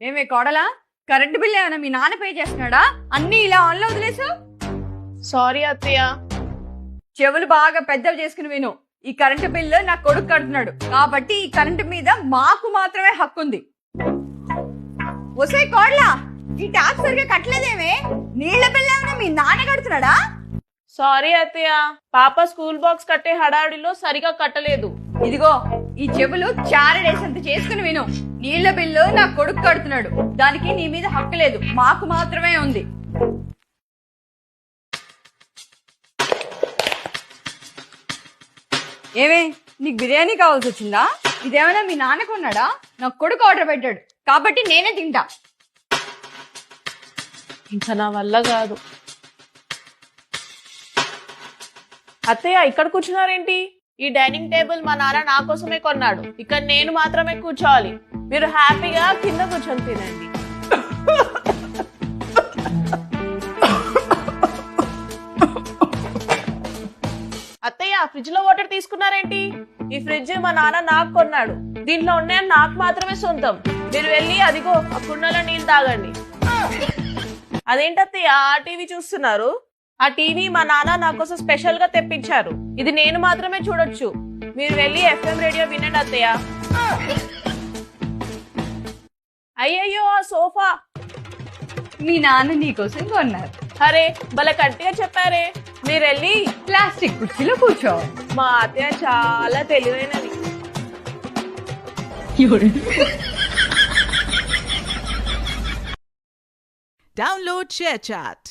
ఏమే కోడలా, current bill ఏమైనా మీ నాన్న పే చేస్తున్నాడా? అన్ని ఇలా ఆన్లో వదిలేసు. సారీ అత్తయ్య. చెవులు బాగా పెద్దవి చేసుకుని విను. ఈ కరెంటు బిల్లు నా కొడుకు కడుతున్నాడు కాబట్టి ఈ కరెంటు మీద మాకు మాత్రమే హక్కు ఉంది. ఒసే కోడలా, ఈ ట్యాక్స్ సరిగా కట్టలేదేమే? నీళ్ల బిల్లు ఏమైనా మీ నాన్న కడుతున్నాడా? సారీ అత్తయ్య, పాప స్కూల్ బాక్స్ కట్టే హడావిడిలో సరిగా కట్టలేదు. ఇదిగో ఈ చెవులు చారడేసంత చేసుకుని విను. నీళ్ల బిల్లు నా కొడుకు కడుతున్నాడు, దానికి నీ మీద హక్కు లేదు, మాకు మాత్రమే ఉంది. ఏమే, నీకు బిర్యానీ కావాల్సి వచ్చిందా? ఇదేమైనా మీ నాన్న కొన్నాడా? నా కొడుకు ఆర్డర్ పెట్టాడు కాబట్టి నేనే తింటా. ఇంకా నా వల్ల కాదు. అత్తయ్య ఇక్కడ కూర్చున్నారేంటి? ఈ డైనింగ్ టేబుల్ మా నాన్న నా కోసమే కొన్నాడు. ఇక్కడ నేను మాత్రమే కూర్చోవాలి. మీరు హ్యాపీగా కింద కూర్చొని తినండి. అత్తయ్య ఫ్రిడ్జ్ లో వాటర్ తీసుకున్నారేంటి? ఈ ఫ్రిడ్జ్ మా నాన్న నాకు కొన్నాడు. దీంట్లో ఉన్నాయని నాకు మాత్రమే సొంతం. మీరు వెళ్ళి అదిగో ఆ కుండలో నీళ్ళు తాగండి. అదేంటత్తయ్య ఆ టీవీ చూస్తున్నారు? ఆ టీవీ మా నాన్న నా కోసం స్పెషల్ గా తెప్పించారు. ఇది నేను మాత్రమే చూడొచ్చు. మీరు వెళ్ళి FM రేడియో వినండి అత్తయ్య. అయ్యయ్యో ఆ సోఫా మీ నాన్న నీకోసం కొన్నారు. అరే భలే గట్టిగా చెప్పారే. మీరు వెళ్ళి ప్లాస్టిక్ కుర్చీలో కూర్చో. మా అత్తయ్య చాలా తెలివైనది. Download ShareChat.